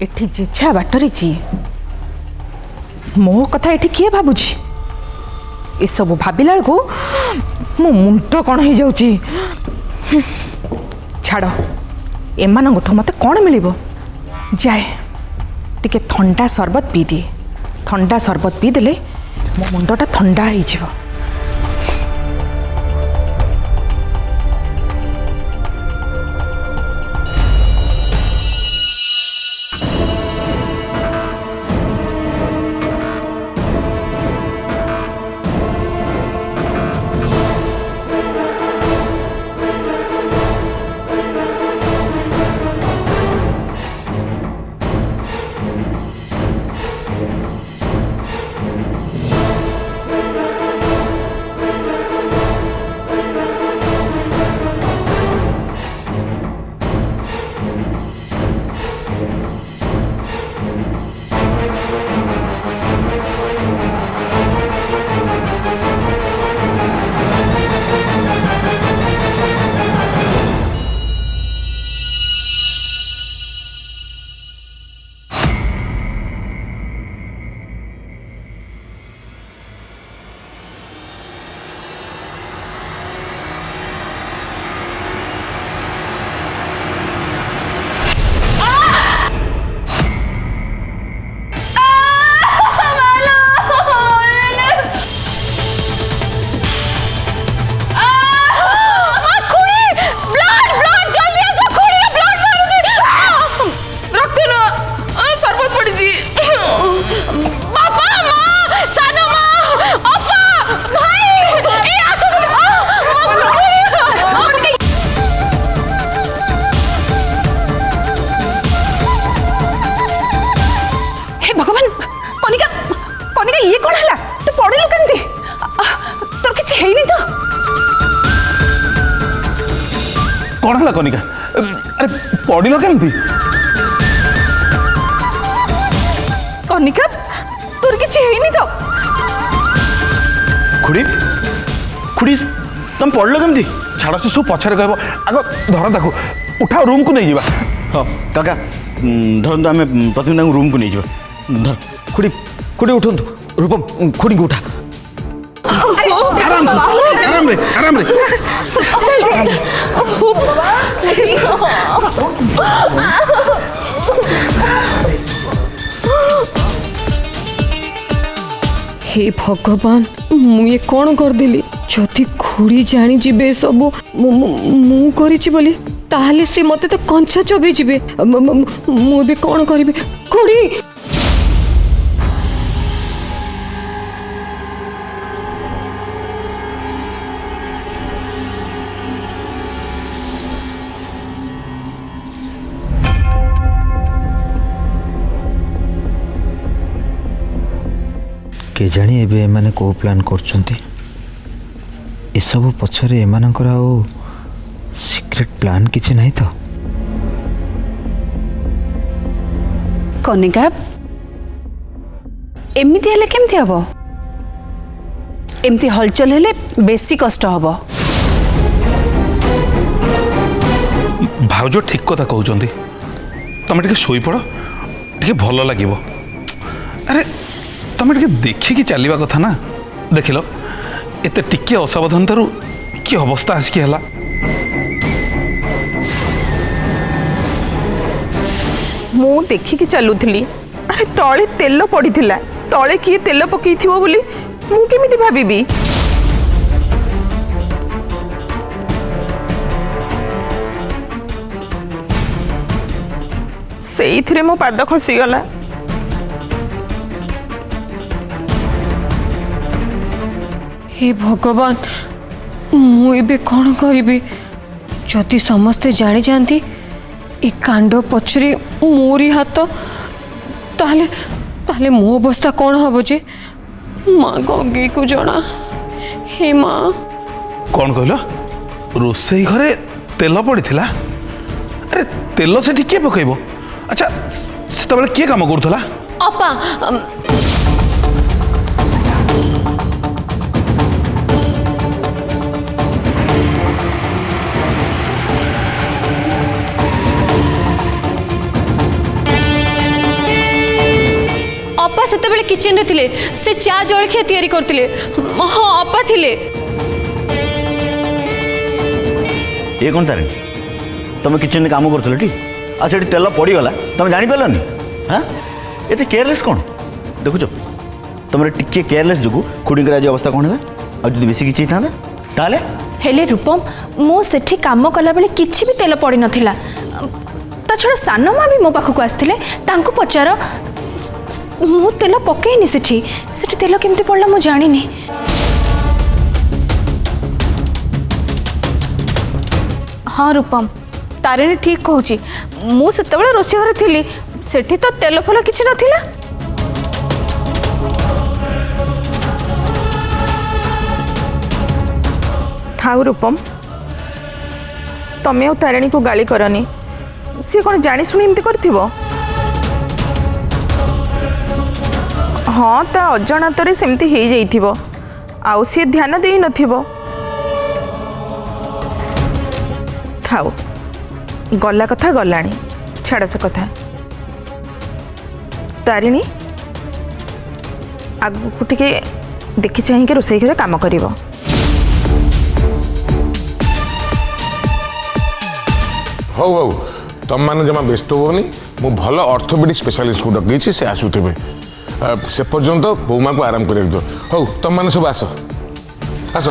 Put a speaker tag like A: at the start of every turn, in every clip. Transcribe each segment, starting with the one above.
A: एठी जेछा बाटरी जी मो कथा एठी किए भाबुची ए सब भाबिला को मो मुंड कौन हो जाउची। छाड़ एमान गोठ मते कौन मिलिबो जाए टिके ठंडा शरबत पी दिए। ठंडा शरबत पी देले मो मुंडटा ठंडा हो जिवो।
B: कौन है कनिका? अरे पड़िल केमती?
A: कनिका तोर किछि हेइनी तो?
B: खुड़ी खुड़ी तुम पड़ल केमती? छाड़ से सब पछरे कहबो आगो धर ताकू उठाओ रूम को नहीं जीवा।
C: हां काका धरंतु आमे प्रथम ताकू रूम को नहीं जीवा। धर खुड़ी खुड़ी उठंतु रूपम खुड़ी को उठा।
B: आराम से आराम रे आराम रे।
D: हे भगवान मुझे कौन करदेली जदि खुड़ी जानी जीवे सब मु करिछि बोली ताहले से मते तो कंचा चबे जीवे मु भी कौन करिबे खुड़ी।
E: के जानी एबे एमाने को प्लान करछंती ए सब पछरे एमानकर आ सीक्रेट प्लान किछि नहीं तो?
F: कनिका एमती हेले केमती हबो? एमती हलचल हेले बेसी कष्ट हबो।
B: भाउजो ठीक कथा कहउचंती तमे टिके सोई पड़ो टिके भलो लागिबो। अरे तमे टिके देखि कि चलीबा कथा ना देखिलो एते टिके असावधानतारू कि अवस्था आसिकी हला।
A: मु देखिकी चलुथली अरे तले तेल पड़ीथिला तले किए तेल पकईथिबो बोली मु केमिति भाबिबी? सेइथिरे मो पाद खसी गला।
D: हे भगवान मु एबे कौन करिबी जदि समस्ते जानी जानती ए कांड पछरे मोरी हाथ ताहले ताहले मो अवस्था कौन हबो जे माँ गंगे को जना। हे माँ
B: कौन कहलो रोसई घरे तेल पड़ीथिला? अरे तेल से किए पकईबो? अच्छा से किए काम करूला?
D: अपा सेतेबेले किचन रे थिले से चा जलखिया तैयारी करथिले हाँ अपा थिले
C: ये कौन तारे तुम किचन में काम करथिल टी आ सेठी तेल पड़ीगला तुम जानी पारलनी हाँ ये केयरलेस कौन देखुच तुम टिके केयरलेस जो खुड़ी आज अवस्था कौन है आज बेसी किसी था ताले
F: हेले रूपम मु सेठी काम कला बेले किछि भी तेल पड़ी नथिला ता छड़ा सानो मां भी मो पाखକୁ आस्थिले तांको पचार मु तेल पकेइनी सेठी सेठी तेल केमती पड़ला मु जानिनी हाँ रूपम तारिणी ठीक कहूची मु सेतेबेले रोषे घरे थिली सेठी तो तेल फल किछि नथिला
A: थाउ रूपम तमें तारिणी को गाली करनी सी कौन जानी शुणी एमती कर हाँ ता अजाणत सेमती हो जाइथिबो आउ सी ध्यान दे नथिबो थाउ गला कथा गलाणी छाड़ से कथा तारिणी आगु टिके देखि चाहिए कि रोषेई घरे काम करिवो
G: हौ हौ तुम मैंने जमा व्यस्त होनी मु भल ऑर्थोपेडिक स्पेशलिस्ट को डकई से आसुवे से पर्यंत बौमा को आराम कर दो हौ तुम मैंने सब आस आस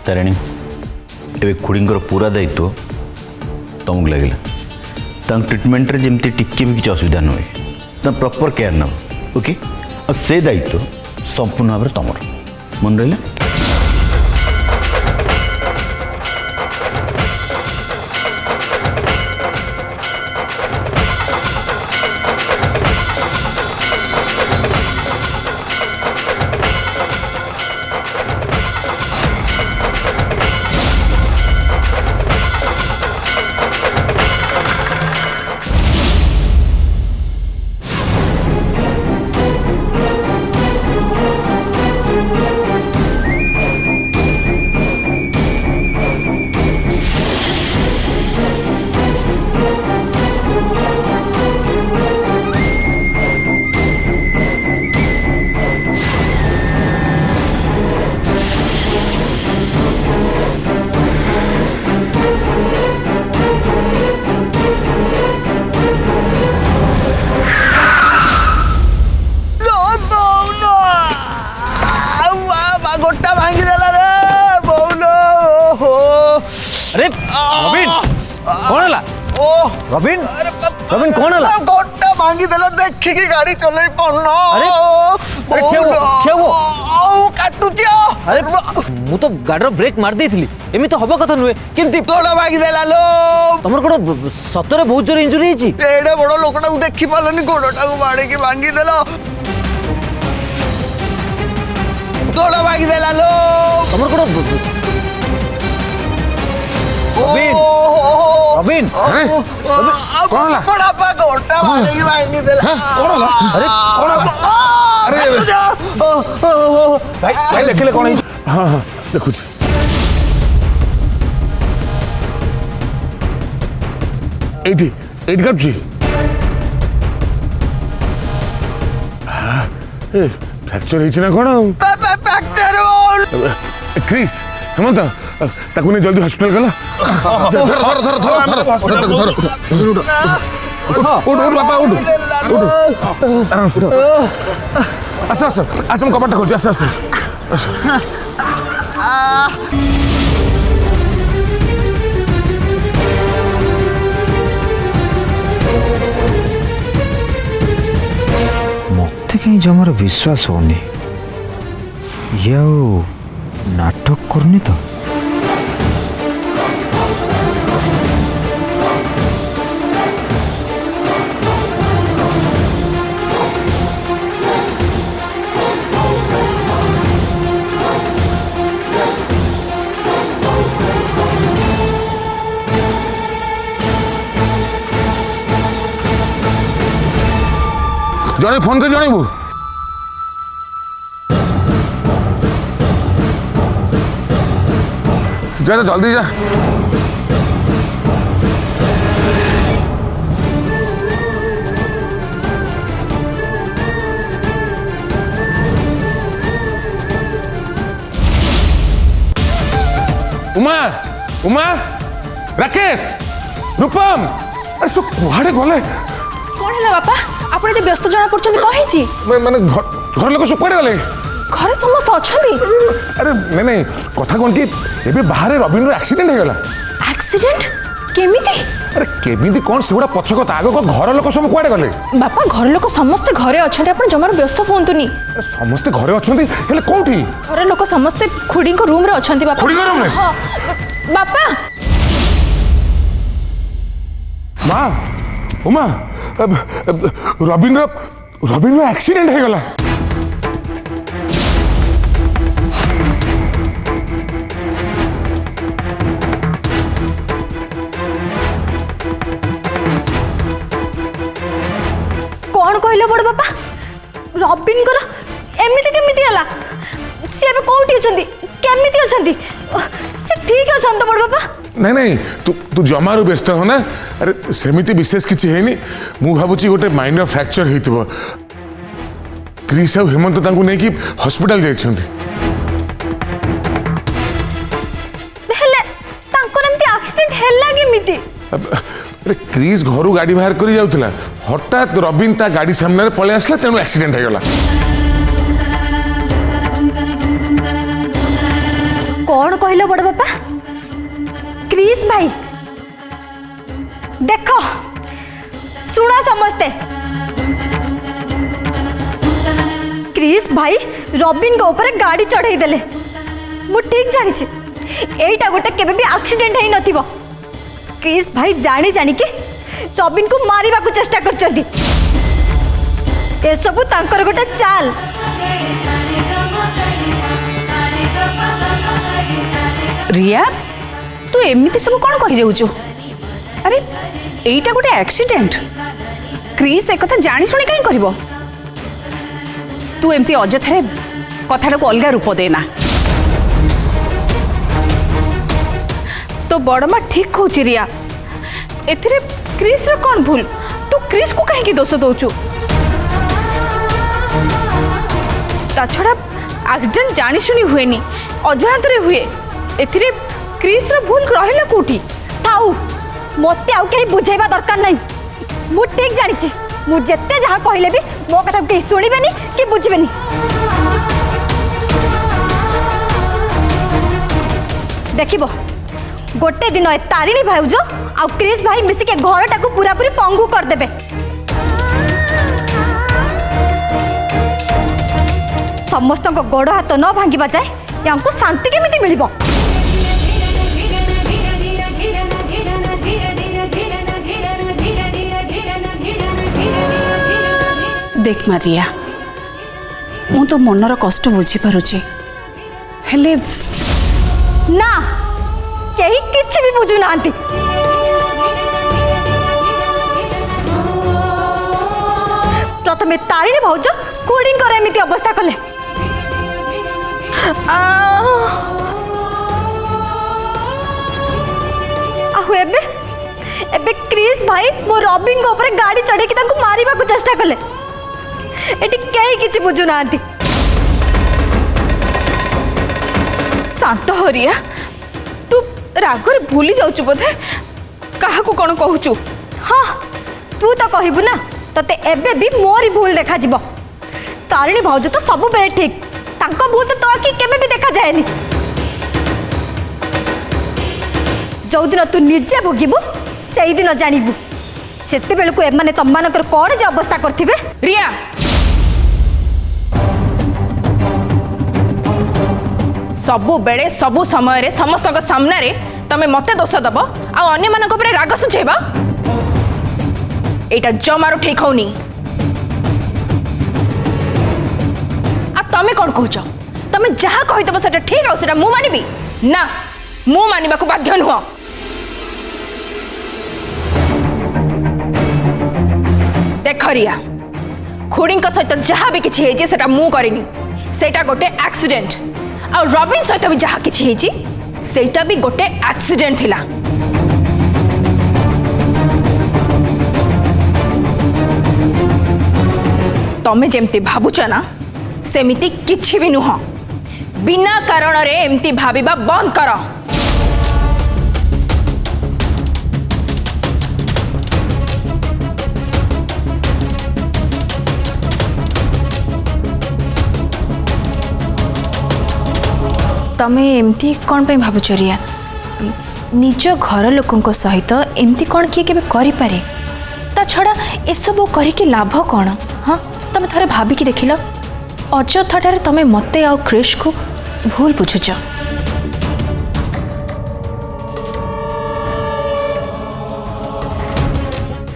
C: तारिणी ए खुड़ींकर पूरा दायित्व तुमको लगे ट्रिटमेंट जमती टिके भी किसी असुविधा न हुए तुम प्रॉपर केयर न ओके और से दायित्व संपूर्ण भाव में तुम मन रहा
E: अरे रबिन कौन है रबिन रबिन कौन है
H: गोटा भांगी देला देखि की गाड़ी चलै पड़नो
E: अरे अरे ठेवो
H: काटुतिया
E: अरे मु तो गाड़ी ब्रेक मार देइथिली एमी तो हबो कथा नुए केमती
H: गोटा भांगी देला लो
E: तमर कोन सतरे बहुत जोर इंजुरी हिची
H: एडे बड़ लोकटा को देखि पालनी गोडटा को बाड़े के भांगी देला गोटा भांगी देला लो
E: तमर कोन रबिन रबिन
G: अरे कौन ला
H: बड़ा पा गोटा भांगी देला
G: कौन ला
E: अरे
G: अरे
H: भाई भाई देखले कौन
G: हाँ हाँ देखुच एटी एटी काटुची फ्रैक्चर ହେଇଛି ନା କଣ
H: फ्रैक्चर
G: क्रिस हेमंत ताकू नहीं जल्दी हॉस्पिटल गला धर धर धर धर धर उठ बाबा उठ आराम से आस आस आस हम कपड़ा खोल आस आस
E: मत कहीं जमार विश्वास होनी ये नाटक करनी तो
G: जने फोन कर जनइबू जा जल्दी जा। उमा उमा राकेश रूपम अरे सब कुआड़े गले
F: कौन है बापा आप एते व्यस्त जना पड़छन कह हिची
G: माने घर लोक सब कुआड़े गले
F: घरे समस्त अछंती
G: अरे नहीं नहीं कथा कोन की एबे बाहर रविन रो एक्सीडेंट हो गला
F: एक्सीडेंट केमिति
G: अरे केमिति कोन सेगुडा पछ कथा आगो को घर लोक सब कुआड़े गले
F: बापा घर लोक समस्त घरे अछंती आपण जमार व्यस्त होंतुनी
G: अरे समस्त घरे अछंती हेले कोठी
F: घरे लोक समस्त खुडी को रूम रे अछंती बापा
G: खुड़ी को रूम रे?
F: हां बापा
G: माँ उमा रविन रो एक्सीडेंट हो गला
F: कौन कहले बड़ बापा रबिन को एमिति केमिति हला से अब कोठी अछंती केमिति अछंती से ठीक अछन तो बड़ बापा
G: नहीं नहीं तू जमारू व्यस्त हो ना अरे सेमिति विशेष किछि हेनी मु भाबुची गोटे माइनर फ्रैक्चर हेतिबो क्रिस और हेमंत तांकु नै कि हॉस्पिटल जाय छथि
F: हेले तांको एमिति एक्सीडेंट हेला केमिति
G: अरे क्रिस घरु गाड़ी बाहर करी जाउतला हठात रबिन ता गाड़ी सामने पळे आसला तेनु एक्सीडेंट हो गला
F: कौन कहले बड़ बापा क्रिस भाई देखो सुनो समझते क्रिस भाई रबिन को ऊपर गाड़ी चढ़ाई देले मु ठीक जानी एटा गोटे केबे भी एक्सीडेंट है नथिबो क्रिस भाई जानी जानी के रबिन को मारिबा को चेष्टा करचंती ए सब तांकर गोटे चाल
A: रिया तू एमती सब कौन कही जाऊचु अरे एटा गोटे एक्सीडेंट क्रिस एक कथा जानी शुणी कहीं करबो तू एमती अजथरे कथाटा को अलग रूप देना तो बड़ माँ ठीक कहूँ रिया एथिरे क्रिस रो कौन भूल तू क्रिस को कहीं दोष दौचु ता छड़ा एक्सीडेंट जानी शुणी हुए नी अजाणत हुए एथिरे क्रिस रो भूल रहिला कोठी
F: थाउ मते आउ कहीं बुझेबा दरकार नहीं मु ठीक जानी मु जेते जहा कहले भी मो कथा के सुनिबेनी कि बुझबेनी देखिबो गोटे दिन ए तारिणी भाउजो आ क्रिस भाई मिसी के घरटा को पूरा पूरी पंगु कर देबे समस्त को गोड़ हाथ न भांगिबा जाए यांको शांति केमिति मिलिबो
A: देख मारिया मु तो मनर कष्ट बुझी पारुची हेले
F: ना कहीं किसी भी बुझू ना प्रथमे तारिणी भाउज कुड़ी एमती अवस्था कले आहु एबे एबे क्रिस भाई मो रबिन को ऊपर गाड़ी चढ़े कि तांको मारिबा को चेष्टा कले एटी कहीं किसी बुझू ना
A: शांत हरिया तू रागरे भूली जाऊचु बोधे कहा को कौन कहूचु
F: हाँ तू तो कहबू ना तते एबे भी मोरी भूल देखा जीवो तारिणी भाउज तो सब बेले ठीक तांको भूल तो आखि केबे भी देखा जाएनी जो दिन तू निजे भोगिबू सेई दिन जानिबू सेते बेल को एमाने तम्मानकर कोन जे अवस्था करथिबे
A: रिया सबु बेले सबु समय रे समस्त सामने रे तमे मते दोष दब आ अन्य मानक ऊपर राग सुझेबा एटा जमारो ठीक होनी आ तमे कोन कहूछ तमे जहा कहि दब सेटा ठीक आ सेटा मु मानिबी ना मु मानिबा को बाध्य नुह देख रिया खुड़ी सहित जहाँ भी किसी है सेटा मु करिनी सेटा गोटे एक्सीडेंट आ रबिन सहित भी जहाँ किसी है
F: सेटा भी गोटे एक्सीडेंट थिला। तमे जेमती भावुच ना सेमिति किछि भी नुह। बिना कारण रे एमती भाबिबा बंद कर। तमे एमती कौन पे भावुच रिया? निज घर लोकों सहित एमती कौन किए केबे करि पारे? ता छड़ा एसबू करिकी लाभ कौन? हाँ तमे थरे भाबिकी देखिल अजथारे तमे मते आउ क्रिश को भूल बुझुच।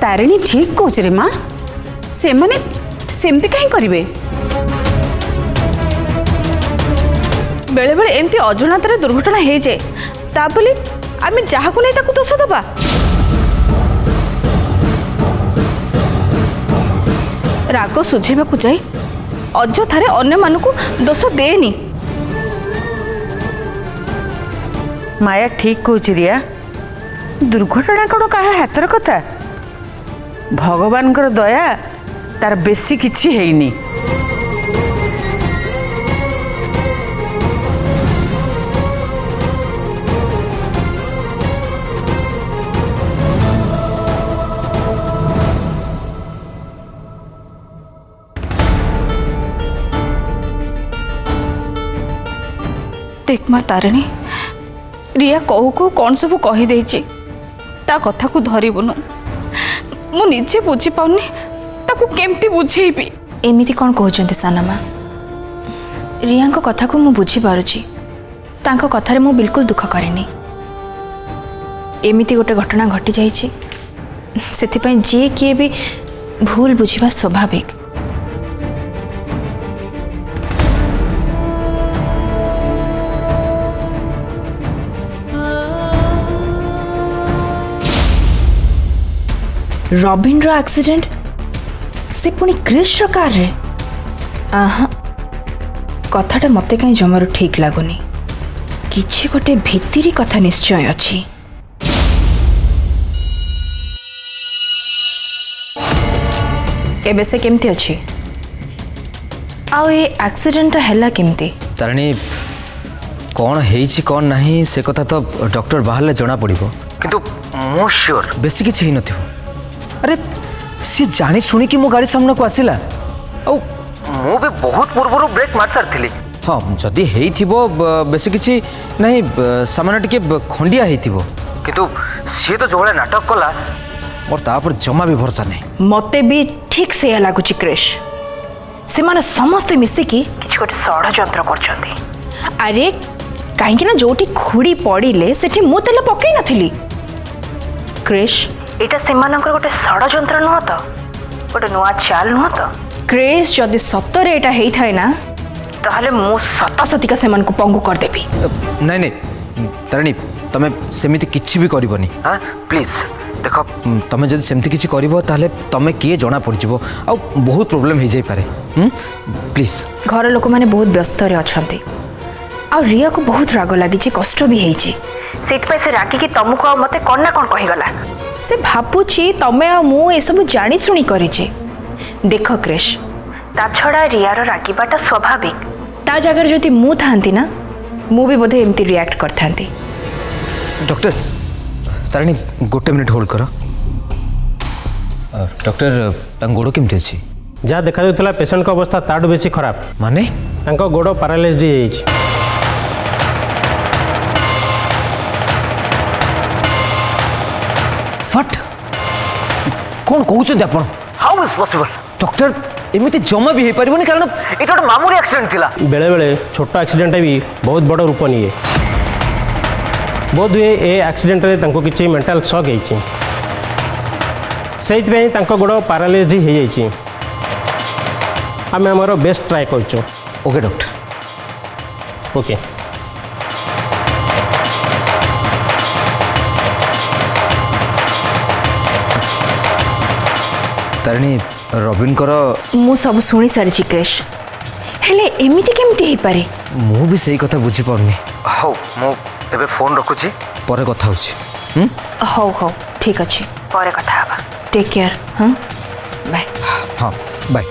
A: तारिणी ठीक कौच रे माँ से माने सेमती कहीं करिवे? बेले बेले एमती अजनातारे दुर्घटना हो जाए ता बोली आमे जाहाकु नै ताकु दोष दबा। राग सुझेबाकु जाई अजथारे अन्य मानकु दोष देनी।
I: माया ठीक कहूँ रिया दुर्घटना कौन क्या हाथर कथा भगवान दया तार बेसी किछि हैनी।
A: देख माँ तारिणी रिया कहू कहू कौन सब कहीदे ता कथा को धरबुनु मु निजे बुझी पाऊनी ताकू केमती बुझेबी।
F: एमिति कौन कहते सानमा? रिया कथा को मु बुझी पारुची तांको कथारे मु बिल्कुल दुख करेनी। एमिति गोटे घटना घटी जाइछि सेथिपई जे किए भी भूल बुझिबा स्वाभाविक। रॉबिन रो एक्सीडेंट से पुणी क्रिश रो कार रे? आहा कथाटा मते कहीं जमारू ठीक लागुनी। किछि गोटे भितरी कथा निश्चय अछि। एबे से केमती अछि आउ ए एक्सीडेंट हैला केमती?
E: तारिणी कौन हेइछि कौन नहीं से कथा तो डॉक्टर बाहर जना पड़िबो किंतु मो श्योर बेसी किछि हेइ नथिबो। अरे सी जानी सुनी कि मो गाड़ी सामने को आसिला औ मो भी बहुत पूर्व ब्रेक मार सार थिली। हाँ जदि हेइ थिबो बेसी किछि नहीं सामान्य टिके खंडिया हेइ थिबो किंतु सी तो जोळे नाटक कला और तापर जमा भी भरोसा नहीं।
F: मते भी ठीक से लागुची क्रिश से माने समस्त मिसिकी किछि गोटे षडयंत्र करछन्ती। अरे काहे ना जोटी खुड़ी पड़िले सेठी मु तेल पकई नथिली। क्रिश एटा सेमानकर गोटे षडयंत्र नुह तो गोटे नुआ चाल नुह तो? क्रिश जदि सतरे एटा हेइ थाए ना ताहले मु सत सतिका सेमान को पंगु कर देबी।
E: नहीं नहीं तारिणी तमे सेमिति किछि भी करबनी। हां प्लीज देखो तमे जदि सेमिति किछि करबो ताहले तमे किए जणा पड़ जिवो आ बहुत प्रॉब्लम हे जाई पारे। प्लीज
F: घर लोक माने बहुत व्यस्त रे अछंती आ रिया को बहुत राग लागी कष्ट भी हेइची सेतपै से रागी कि तुमको आ मते कोन ना कोन कहि गला से भापुची तमे आ मु ए सब जानी सुनी करिछि। देखो क्रिश ता छड़ा रियार रागिबाटा स्वाभाविक ता जगह जति मु थांती ना मु भी बोधे एमती रिएक्ट करथांती।
E: डॉक्टर तारिणी गोटे मिनिट होल्ड करो। डॉक्टर तां गोड़ केमती अछि?
J: जहाँ देखा जाउथला पेशेंट को अवस्था ताडू बेसी खराब
E: माने
J: तांको गोड़ पैरालाइज्ड हो जाइछि।
E: फट कौन कहउछन आपण? How is possible? डॉक्टर एमिति जमा भी हे परिबनी कारण एटा एक मामूली एक्सीडेंट थिला।
J: बेले बेले छोटा एक्सीडेंट भी बहुत बड़ रूप निए। बोध हुए ए एक्सीडेंट रे तांको किछि मेंटल शॉक हेछि सेइतबे तांको गोड़ पैरालाइज्ड हो जाइछि। आमे हमर बेस्ट ट्राई करछो।
E: Okay doctor
J: okay
E: Tarini Robin करो
F: मु सब सुनी सारी क्रिश हेले एमिति केमिति हे पारे?
E: मु भी सही कथा बुझी पारनी। हो मो एबे फोन रखुची परे कथा होची
F: हौ हौ ठीक अच्छे पर कथा टेक केयर हाँ बाय
E: हाँ बाय